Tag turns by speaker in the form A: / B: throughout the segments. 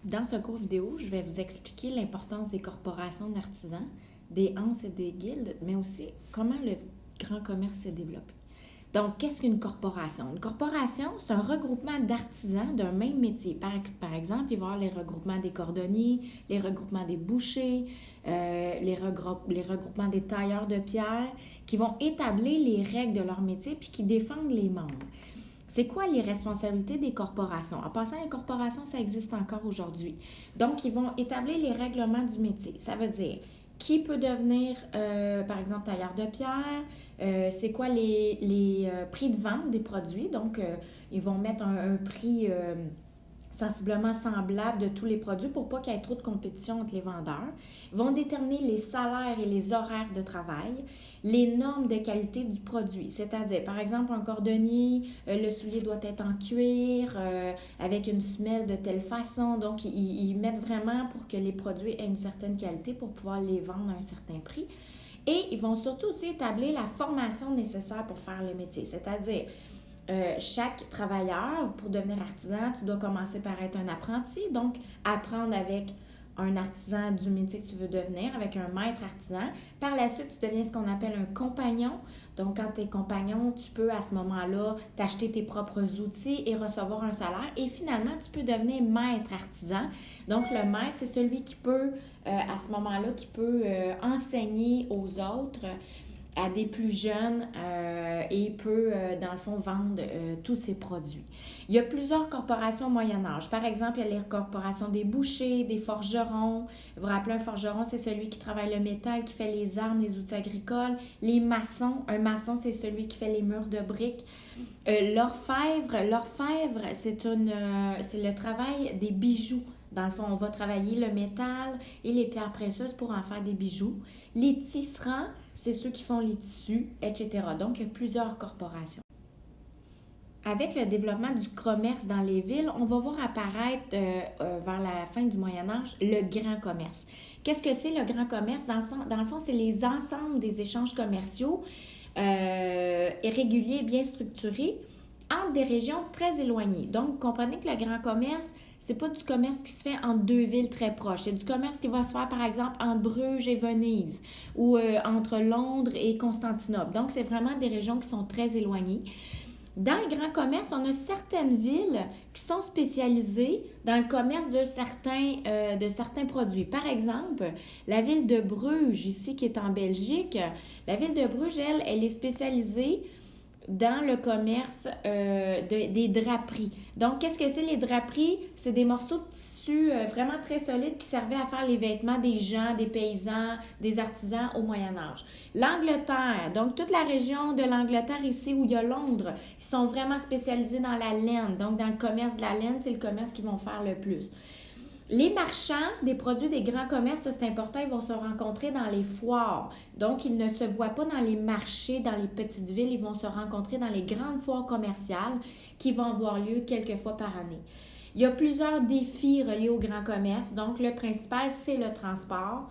A: Dans ce cours vidéo, je vais vous expliquer l'importance des corporations d'artisans, des ANS et des guildes, mais aussi comment le grand commerce s'est développé. Donc, qu'est-ce qu'une corporation? Une corporation, c'est un regroupement d'artisans d'un même métier. Par exemple, il va y avoir les regroupements des cordonniers, les regroupements des bouchers, les regroupements des tailleurs de pierre, qui vont établir les règles de leur métier puis qui défendent les membres. C'est quoi les responsabilités des corporations? En passant, les corporations, ça existe encore aujourd'hui. Donc, ils vont établir les règlements du métier. Ça veut dire qui peut devenir, par exemple, tailleur de pierre, c'est quoi les prix de vente des produits. Donc, ils vont mettre un prix sensiblement semblable de tous les produits pour pas qu'il y ait trop de compétition entre les vendeurs. Ils vont déterminer les salaires et les horaires de travail, les normes de qualité du produit, c'est-à-dire, par exemple, un cordonnier, le soulier doit être en cuir, avec une semelle de telle façon. Donc, ils mettent vraiment pour que les produits aient une certaine qualité pour pouvoir les vendre à un certain prix. Et ils vont surtout aussi établir la formation nécessaire pour faire le métier, c'est-à-dire, chaque travailleur, pour devenir artisan, tu dois commencer par être un apprenti, donc apprendre avec un artisan du métier que tu veux devenir, avec un maître artisan. Par la suite, tu deviens ce qu'on appelle un compagnon. Donc, quand tu es compagnon, tu peux à ce moment-là t'acheter tes propres outils et recevoir un salaire. Et finalement, tu peux devenir maître artisan. Donc, le maître, c'est celui qui peut, à ce moment-là, qui peut enseigner aux autres à des plus jeunes et peut, dans le fond, vendre tous ses produits. Il y a plusieurs corporations au Moyen Âge. Par exemple, il y a les corporations des bouchers, des forgerons. Vous vous rappelez, un forgeron, c'est celui qui travaille le métal, qui fait les armes, les outils agricoles. Les maçons, un maçon, c'est celui qui fait les murs de briques. L'orfèvre, c'est le travail des bijoux. Dans le fond, on va travailler le métal et les pierres précieuses pour en faire des bijoux. Les tisserands, c'est ceux qui font les tissus, etc. Donc, il y a plusieurs corporations. Avec le développement du commerce dans les villes, on va voir apparaître vers la fin du Moyen Âge le grand commerce. Qu'est-ce que c'est le grand commerce? Dans le fond, c'est les ensembles des échanges commerciaux réguliers et bien structurés entre des régions très éloignées. Donc, comprenez que le grand commerce, c'est pas du commerce qui se fait entre deux villes très proches. C'est du commerce qui va se faire, par exemple, entre Bruges et Venise ou entre Londres et Constantinople. Donc, c'est vraiment des régions qui sont très éloignées. Dans le grand commerce, on a certaines villes qui sont spécialisées dans le commerce de certains produits. Par exemple, la ville de Bruges, ici qui est en Belgique, la ville de Bruges, elle est spécialisée dans le commerce des draperies. Donc, qu'est-ce que c'est les draperies? C'est des morceaux de tissu vraiment très solides qui servaient à faire les vêtements des gens, des paysans, des artisans au Moyen Âge. L'Angleterre, donc toute la région de l'Angleterre ici où il y a Londres, ils sont vraiment spécialisés dans la laine. Donc, dans le commerce de la laine, c'est le commerce qu'ils vont faire le plus. Les marchands des produits des grands commerces, ça c'est important, ils vont se rencontrer dans les foires. Donc, ils ne se voient pas dans les marchés, dans les petites villes, ils vont se rencontrer dans les grandes foires commerciales qui vont avoir lieu quelques fois par année. Il y a plusieurs défis reliés au grand commerce. Donc, le principal, c'est le transport.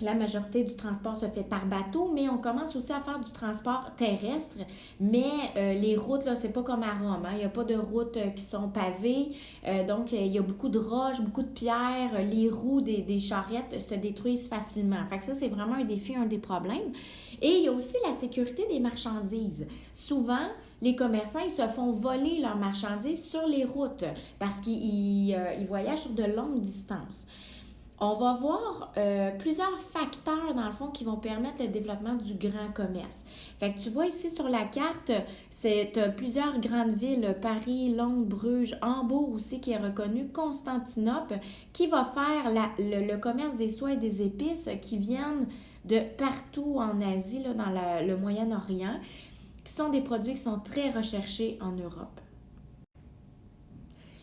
A: La majorité du transport se fait par bateau, mais on commence aussi à faire du transport terrestre. Mais les routes, là, c'est pas comme à Rome. Hein? Il n'y a pas de routes qui sont pavées. Donc, il y a beaucoup de roches, beaucoup de pierres. Les roues des charrettes se détruisent facilement. Fait que ça, c'est vraiment un défi, un des problèmes. Et il y a aussi la sécurité des marchandises. Souvent, les commerçants, ils se font voler leurs marchandises sur les routes parce qu'ils voyagent sur de longues distances. On va voir plusieurs facteurs, dans le fond, qui vont permettre le développement du grand commerce. Fait que tu vois ici sur la carte, c'est plusieurs grandes villes, Paris, Londres, Bruges, Hambourg aussi qui est reconnu, Constantinople, qui va faire le commerce des soies et des épices qui viennent de partout en Asie, là, dans le Moyen-Orient, qui sont des produits qui sont très recherchés en Europe.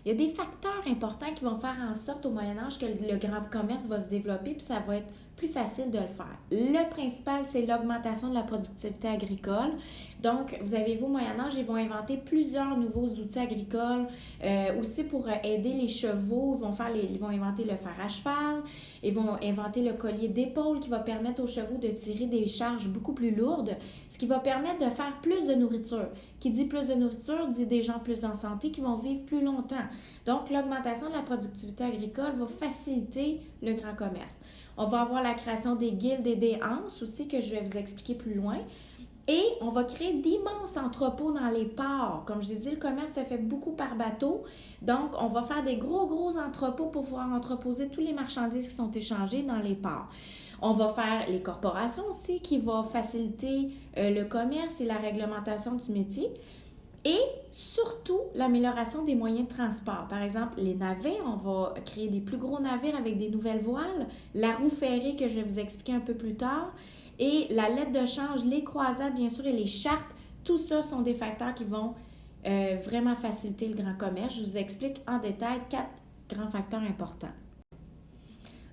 A: Il y a des facteurs importants qui vont faire en sorte au Moyen Âge que le grand commerce va se développer, puis ça va être plus facile de le faire. Le principal, c'est l'augmentation de la productivité agricole. Donc, vous avez vu au Moyen-Âge, ils vont inventer plusieurs nouveaux outils agricoles, aussi pour aider les chevaux. Ils vont inventer le fer à cheval, ils vont inventer le collier d'épaule qui va permettre aux chevaux de tirer des charges beaucoup plus lourdes, ce qui va permettre de faire plus de nourriture. Qui dit plus de nourriture, dit des gens plus en santé qui vont vivre plus longtemps. Donc, l'augmentation de la productivité agricole va faciliter le grand commerce. On va avoir la création des guildes et des anses aussi, que je vais vous expliquer plus loin. Et on va créer d'immenses entrepôts dans les ports. Comme je l'ai dit, le commerce se fait beaucoup par bateau. Donc, on va faire des gros entrepôts pour pouvoir entreposer tous les marchandises qui sont échangées dans les ports. On va faire les corporations aussi qui vont faciliter le commerce et la réglementation du métier. Et surtout, l'amélioration des moyens de transport. Par exemple, les navires, on va créer des plus gros navires avec des nouvelles voiles, la roue ferrée que je vais vous expliquer un peu plus tard, et la lettre de change, les croisades, bien sûr, et les chartes. Tout ça sont des facteurs qui vont vraiment faciliter le grand commerce. Je vous explique en détail 4 grands facteurs importants.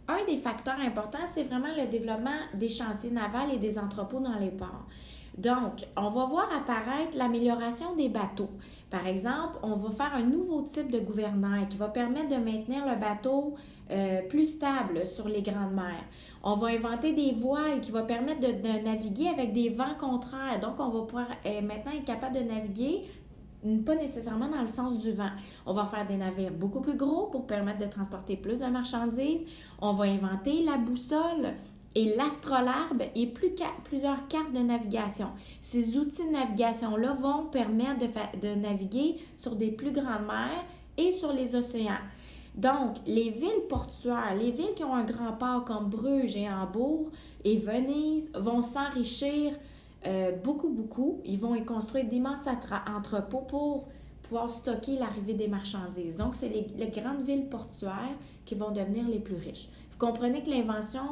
A: Un des facteurs importants, c'est vraiment le développement des chantiers navals et des entrepôts dans les ports. Donc, on va voir apparaître l'amélioration des bateaux. Par exemple, on va faire un nouveau type de gouvernail qui va permettre de maintenir le bateau plus stable sur les grandes mers. On va inventer des voiles qui vont permettre de naviguer avec des vents contraires. Donc, on va pouvoir maintenant être capable de naviguer pas nécessairement dans le sens du vent. On va faire des navires beaucoup plus gros pour permettre de transporter plus de marchandises. On va inventer la boussole et l'astrolabe et plusieurs cartes de navigation. Ces outils de navigation-là vont permettre de naviguer sur des plus grandes mers et sur les océans. Donc, les villes portuaires, les villes qui ont un grand port comme Bruges et Hambourg et Venise vont s'enrichir beaucoup. Ils vont y construire d'immenses entrepôts pour pouvoir stocker l'arrivée des marchandises. Donc, c'est les grandes villes portuaires qui vont devenir les plus riches. Vous comprenez que l'invention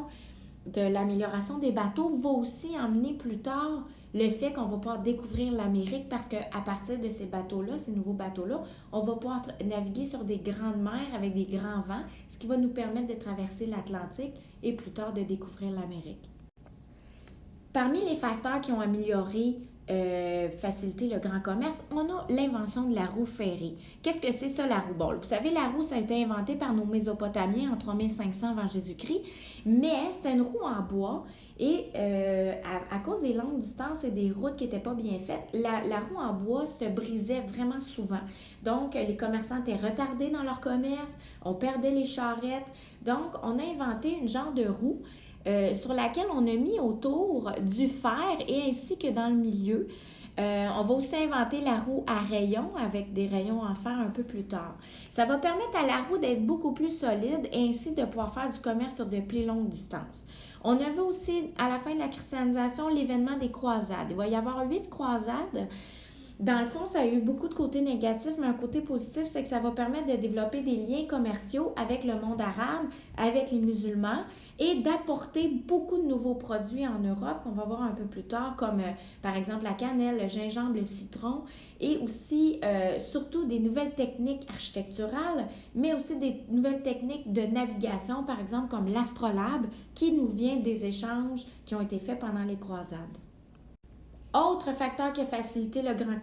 A: de l'amélioration des bateaux va aussi emmener plus tard le fait qu'on va pouvoir découvrir l'Amérique parce qu'à partir de ces bateaux-là, ces nouveaux bateaux-là, on va pouvoir naviguer sur des grandes mers avec des grands vents, ce qui va nous permettre de traverser l'Atlantique et plus tard de découvrir l'Amérique. Parmi les facteurs qui ont amélioré, facilité le grand commerce, on a l'invention de la roue ferrée. Qu'est-ce que c'est ça, la roue? Bon, vous savez, la roue, ça a été inventé par nos Mésopotamiens en 3500 avant Jésus-Christ, mais c'était une roue en bois et à cause des longues distances et des routes qui n'étaient pas bien faites, la roue en bois se brisait vraiment souvent. Donc, les commerçants étaient retardés dans leur commerce, on perdait les charrettes. Donc, on a inventé une genre de roue sur laquelle on a mis autour du fer et ainsi que dans le milieu. On va aussi inventer la roue à rayons avec des rayons en fer un peu plus tard. Ça va permettre à la roue d'être beaucoup plus solide et ainsi de pouvoir faire du commerce sur de plus longues distances. On a vu aussi à la fin de la christianisation l'événement des croisades. Il va y avoir 8 croisades. Dans le fond, ça a eu beaucoup de côtés négatifs, mais un côté positif, c'est que ça va permettre de développer des liens commerciaux avec le monde arabe, avec les musulmans et d'apporter beaucoup de nouveaux produits en Europe qu'on va voir un peu plus tard, comme par exemple la cannelle, le gingembre, le citron et aussi surtout des nouvelles techniques architecturales, mais aussi des nouvelles techniques de navigation, par exemple comme l'astrolabe qui nous vient des échanges qui ont été faits pendant les croisades. Autre facteur qui a facilité le grand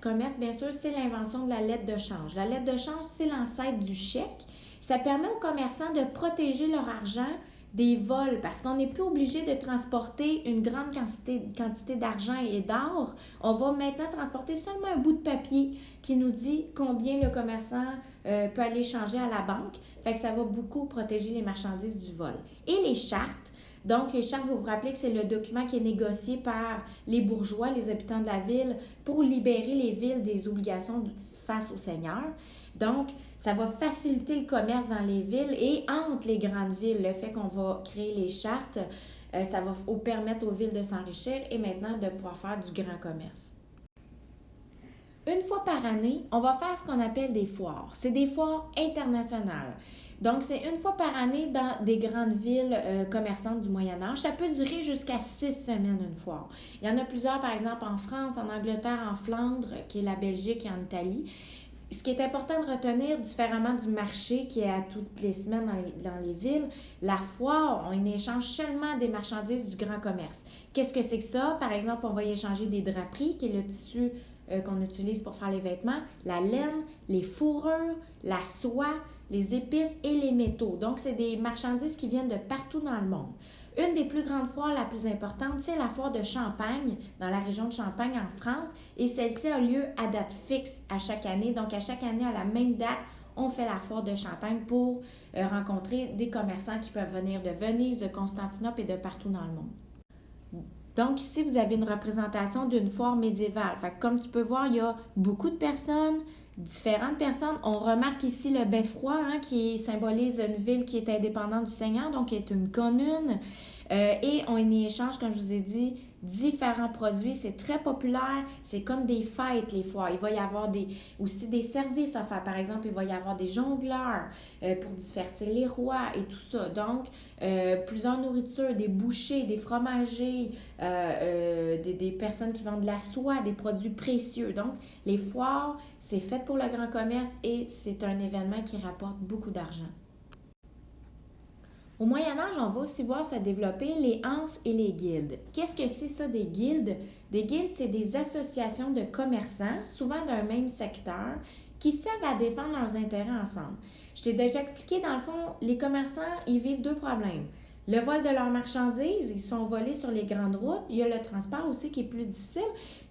A: commerce, bien sûr, c'est l'invention de la lettre de change. La lettre de change, c'est l'ancêtre du chèque. Ça permet aux commerçants de protéger leur argent des vols parce qu'on n'est plus obligé de transporter une grande quantité d'argent et d'or. On va maintenant transporter seulement un bout de papier qui nous dit combien le commerçant peut aller changer à la banque. Fait que ça va beaucoup protéger les marchandises du vol. Et les chartes. Donc, les chartes, vous vous rappelez que c'est le document qui est négocié par les bourgeois, les habitants de la ville, pour libérer les villes des obligations face aux seigneurs. Donc, ça va faciliter le commerce dans les villes et entre les grandes villes. Le fait qu'on va créer les chartes, ça va permettre aux villes de s'enrichir et maintenant de pouvoir faire du grand commerce. Une fois par année, on va faire ce qu'on appelle des foires. C'est des foires internationales. Donc, c'est une fois par année dans des grandes villes commerçantes du Moyen-Âge. Ça peut durer jusqu'à 6 semaines une foire. Il y en a plusieurs, par exemple, en France, en Angleterre, en Flandre, qui est la Belgique et en Italie. Ce qui est important de retenir, différemment du marché qui est à toutes les semaines dans les villes, la foire, on échange seulement des marchandises du grand commerce. Qu'est-ce que c'est que ça? Par exemple, on va y échanger des draperies, qui est le tissu qu'on utilise pour faire les vêtements, la laine, les fourrures, la soie, les épices et les métaux. Donc, c'est des marchandises qui viennent de partout dans le monde. Une des plus grandes foires, la plus importante, c'est la foire de Champagne, dans la région de Champagne, en France. Et celle-ci a lieu à date fixe à chaque année. Donc, à chaque année, à la même date, on fait la foire de Champagne pour rencontrer des commerçants qui peuvent venir de Venise, de Constantinople et de partout dans le monde. Donc, ici, vous avez une représentation d'une foire médiévale. Fait que, comme tu peux voir, il y a beaucoup de personnes, différentes personnes. On remarque ici le beffroi, qui symbolise une ville qui est indépendante du Seigneur, donc qui est une commune. Et on y échange, comme je vous ai dit, différents produits. C'est très populaire. C'est comme des fêtes, les foires. Il va y avoir aussi des services à faire. Par exemple, il va y avoir des jongleurs pour divertir les rois et tout ça. Donc, plusieurs nourritures, des bouchers, des fromagers, des personnes qui vendent de la soie, des produits précieux. Donc, les foires, c'est fait pour le grand commerce et c'est un événement qui rapporte beaucoup d'argent. Au Moyen Âge, on va aussi voir se développer les anses et les guildes. Qu'est-ce que c'est ça des guildes? Des guildes, c'est des associations de commerçants, souvent d'un même secteur, qui servent à défendre leurs intérêts ensemble. Je t'ai déjà expliqué, dans le fond, les commerçants, ils vivent deux problèmes. Le vol de leurs marchandises, ils sont volés sur les grandes routes. Il y a le transport aussi qui est plus difficile,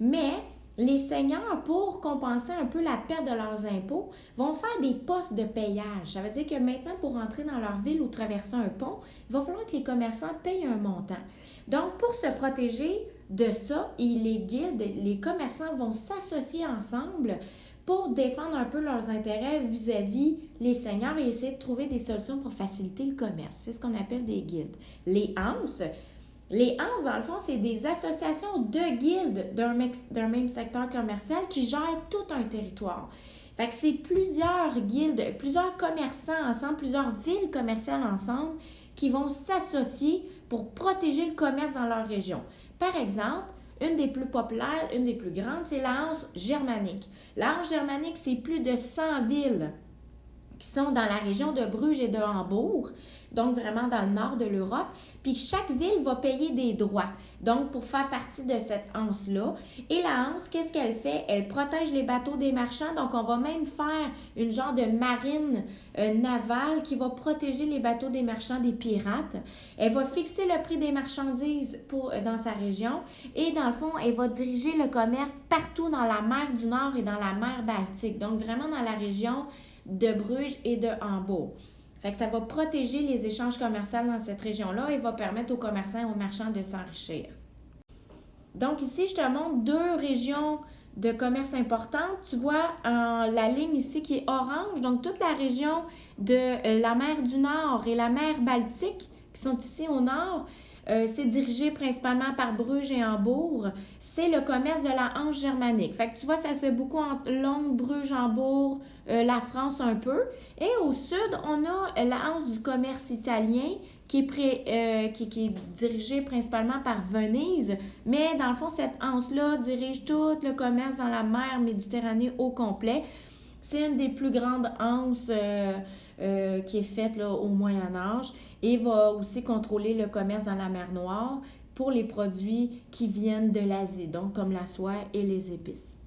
A: mais les seigneurs, pour compenser un peu la perte de leurs impôts, vont faire des postes de payage. Ça veut dire que maintenant, pour entrer dans leur ville ou traverser un pont, il va falloir que les commerçants payent un montant. Donc, pour se protéger de ça, les guildes, les commerçants vont s'associer ensemble pour défendre un peu leurs intérêts vis-à-vis les seigneurs et essayer de trouver des solutions pour faciliter le commerce. C'est ce qu'on appelle des guildes. Les anses, dans le fond, c'est des associations de guildes d'un même secteur commercial qui gèrent tout un territoire. Fait que c'est plusieurs guildes, plusieurs commerçants ensemble, plusieurs villes commerciales ensemble qui vont s'associer pour protéger le commerce dans leur région. Par exemple, une des plus populaires, une des plus grandes, c'est la Hanse germanique. La Hanse germanique, c'est plus de 100 villes qui sont dans la région de Bruges et de Hambourg, donc vraiment dans le nord de l'Europe. Puis chaque ville va payer des droits, donc pour faire partie de cette anse-là. Et la anse, qu'est-ce qu'elle fait? Elle protège les bateaux des marchands, donc on va même faire une genre de marine navale qui va protéger les bateaux des marchands des pirates. Elle va fixer le prix des marchandises dans sa région et dans le fond, elle va diriger le commerce partout dans la mer du Nord et dans la mer Baltique, donc vraiment dans la région de Bruges et de Hambourg. Fait que ça va protéger les échanges commerciaux dans cette région-là et va permettre aux commerçants et aux marchands de s'enrichir. Donc ici, je te montre deux régions de commerce importantes. Tu vois la ligne ici qui est orange, donc toute la région de la mer du Nord et la mer Baltique qui sont ici au nord. C'est dirigé principalement par Bruges et Hambourg. C'est le commerce de la Hanse germanique. Fait que tu vois, ça se fait beaucoup entre Londres, Bruges, Hambourg, la France un peu. Et au sud, on a la Hanse du commerce italien qui est dirigée principalement par Venise. Mais dans le fond, cette Hanse-là dirige tout le commerce dans la mer Méditerranée au complet. C'est une des plus grandes anses qui est faite là, au Moyen Âge et va aussi contrôler le commerce dans la mer Noire pour les produits qui viennent de l'Asie, donc comme la soie et les épices.